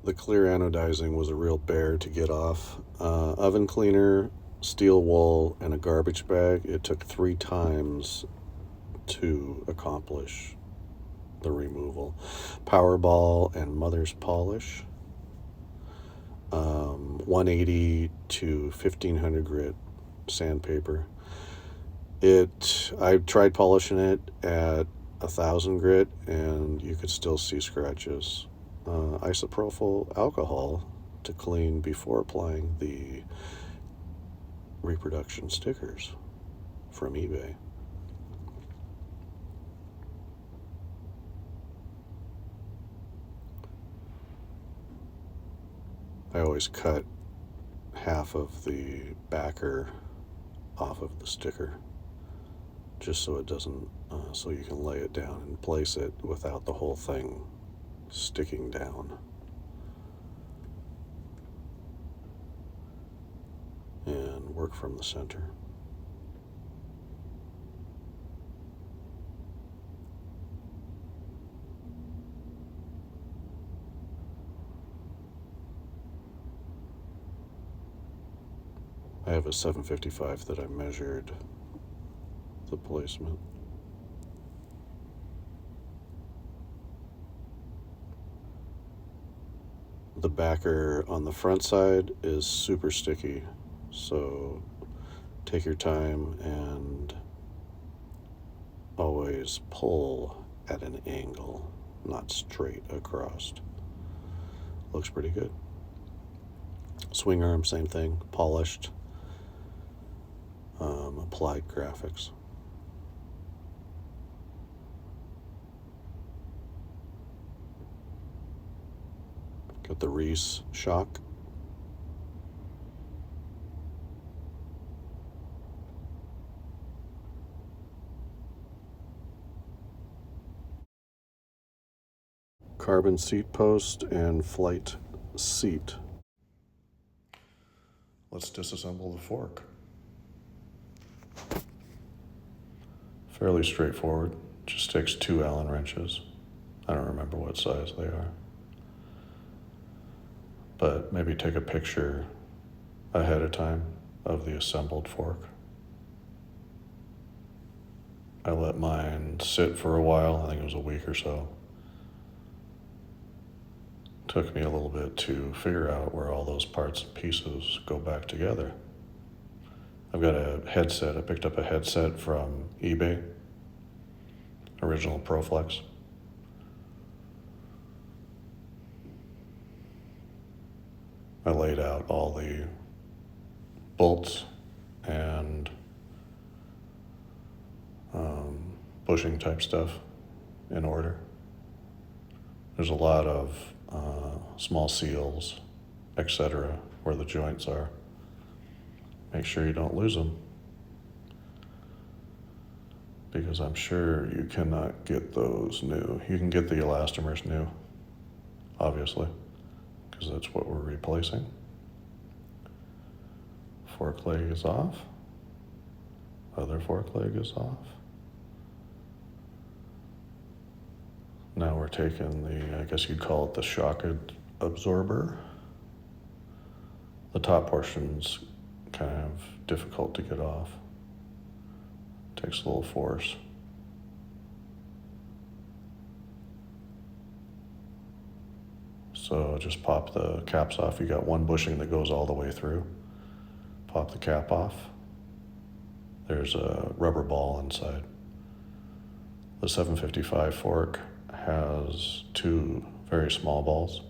The clear anodizing was a real bear to get off. Oven cleaner, steel wool, and a garbage bag. It took 3 times to accomplish the removal. Powerball and mother's polish. 180 to 1500 grit sandpaper. I tried polishing it at 1000 grit and you could still see scratches. Isopropyl alcohol to clean before applying the reproduction stickers from eBay. I always cut half of the backer off of the sticker just so it doesn't, so you can lay it down and place it without the whole thing sticking down. And work from the center. I have a 755 that I measured the placement. The backer on the front side is super sticky, so take your time and always pull at an angle, not straight across. Looks pretty good. Swing arm, same thing, polished. Applied graphics. Got the Reese shock. Carbon seat post and flight seat. Let's disassemble the fork. Fairly straightforward. Just takes 2 Allen wrenches. I don't remember what size they are. But maybe take a picture ahead of time of the assembled fork. I let mine sit for a while, I think it was a week or so. Took me a little bit to figure out where all those parts and pieces go back together. I've got a headset. I picked up a headset from eBay, original Proflex. I laid out all the bolts and bushing type stuff in order. There's a lot of small seals, etc., where the joints are. Make sure you don't lose them, because I'm sure you cannot get those new. You can get the elastomers new, obviously, because that's what we're replacing. Fork leg is off. Other fork leg is off. Now we're taking the, I guess you'd call it the shock absorber. The top portion's kind of difficult to get off. Takes a little force. So just pop the caps off. You got one bushing that goes all the way through. Pop the cap off. There's a rubber ball inside. The 755 fork has 2 very small balls,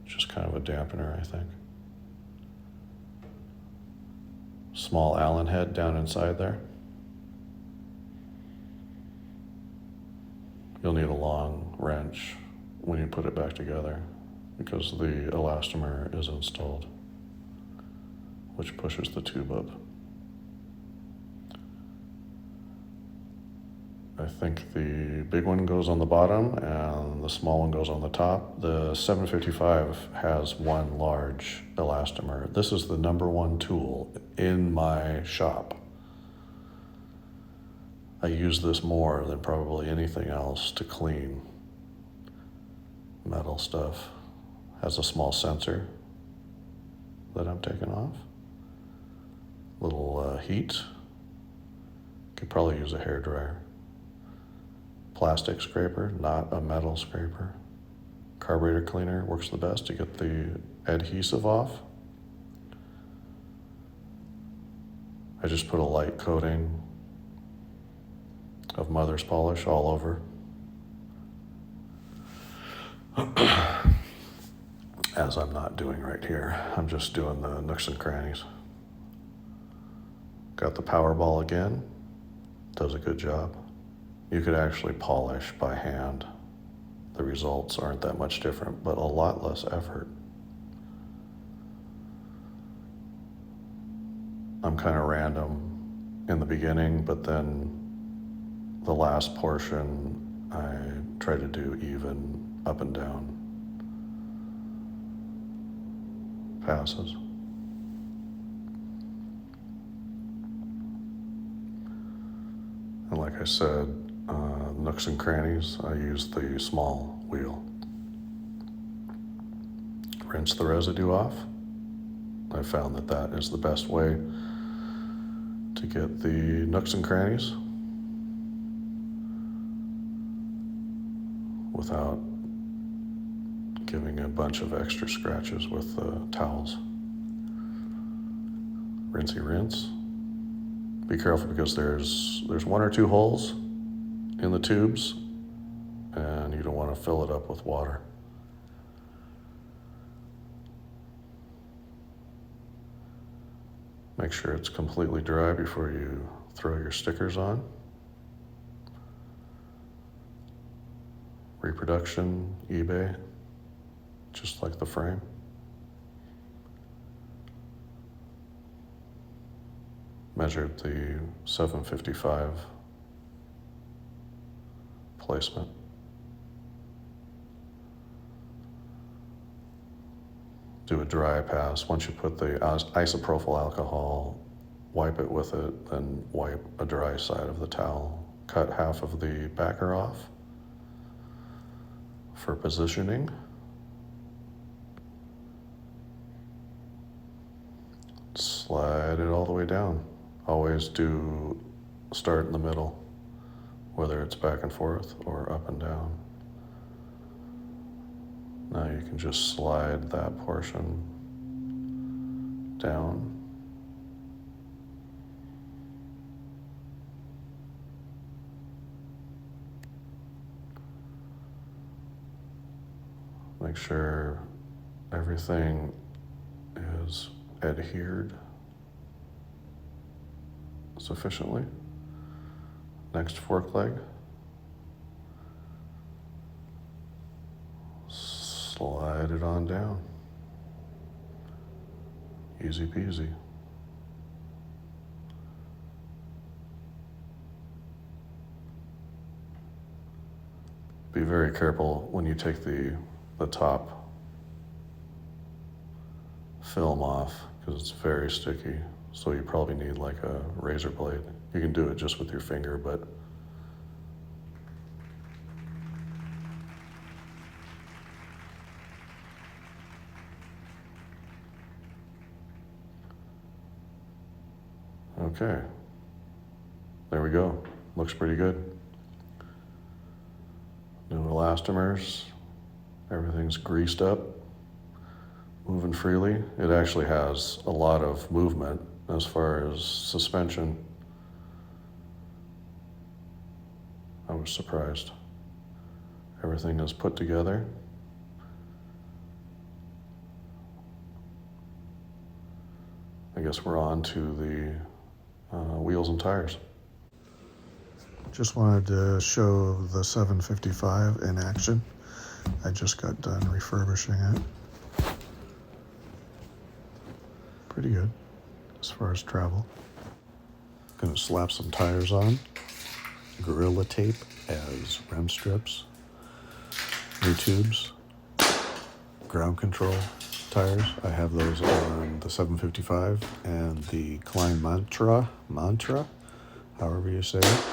just kind of a dampener, I think. Small Allen head down inside there. You'll need a long wrench when you put it back together because the elastomer is installed, which pushes the tube up. I think the big one goes on the bottom and the small one goes on the top. The 755 has one large elastomer. This is the #1 tool in my shop. I use this more than probably anything else to clean metal stuff. Has a small sensor that I'm taking off. Little heat. Could probably use a hairdryer. Plastic scraper, not a metal scraper. Carburetor cleaner works the best to get the adhesive off. I just put a light coating of mother's polish all over. As I'm not doing right here. I'm just doing the nooks and crannies. Got the Powerball again. Does a good job. You could actually polish by hand. The results aren't that much different, but a lot less effort. I'm kind of random in the beginning, but then the last portion I try to do even up and down passes. And like I said, nooks and crannies, I use the small wheel. Rinse the residue off. I found that that is the best way to get the nooks and crannies without giving a bunch of extra scratches with towels. Rinsey rinse. Be careful because there's one or two holes in the tubes and you don't want to fill it up with water. Make sure it's completely dry before you throw your stickers on. Reproduction, eBay, just like the frame. Measured the 755 placement. Do a dry pass. Once you put the isopropyl alcohol, wipe it with it, then wipe a dry side of the towel. Cut half of the backer off for positioning. Slide it all the way down. Always do start in the middle, whether it's back and forth or up and down. Now you can just slide that portion down. Make sure everything is adhered sufficiently. Next fork leg. Slide it on down. Easy peasy. Be very careful when you take the top film off because it's very sticky. So you probably need like a razor blade. You can do it just with your finger, but okay. There we go. Looks pretty good. New elastomers. Everything's greased up, moving freely. It actually has a lot of movement as far as suspension. I was surprised. Everything is put together. I guess we're on to the wheels and tires. Just wanted to show the 755 in action. I just got done refurbishing it. Pretty good as far as travel. Gonna slap some tires on. Gorilla tape as rem strips. New tubes. Ground control tires. I have those on the 755 and the Klein Mantra, however you say it.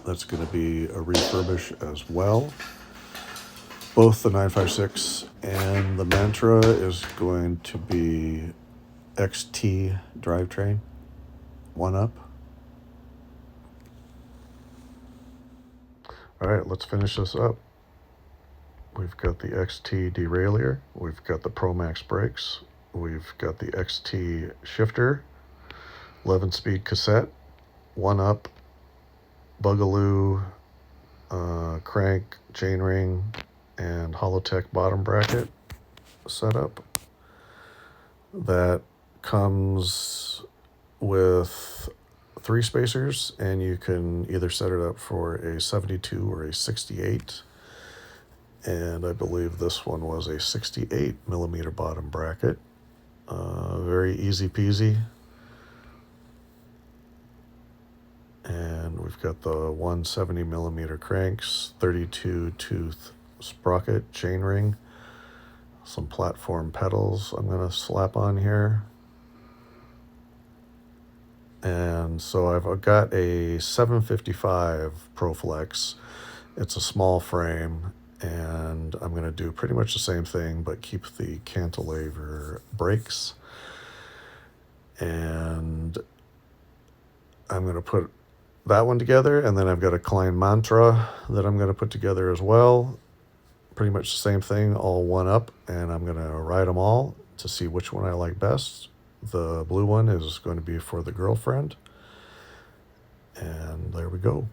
That's gonna be a refurbish as well. Both the 956 and the Mantra is going to be XT drivetrain, 1UP. All right, let's finish this up. We've got the XT derailleur, we've got the ProMax brakes, we've got the XT shifter, 11-speed cassette, 1UP, Bugaloo, crank, chainring, and Holotech bottom bracket setup. That comes with 3 spacers, and you can either set it up for a 72 or a 68. And I believe this one was a 68 millimeter bottom bracket. Very easy peasy. And we've got the 170 millimeter cranks, 32 tooth sprocket chainring, some platform pedals I'm going to slap on here. And so I've got a 755 ProFlex. It's a small frame, and I'm going to do pretty much the same thing, but keep the cantilever brakes. And I'm going to put that one together, and then I've got a Klein Mantra that I'm going to put together as well. Pretty much the same thing, all 1UP, and I'm going to ride them all to see which one I like best. The blue one is going to be for the girlfriend, and there we go.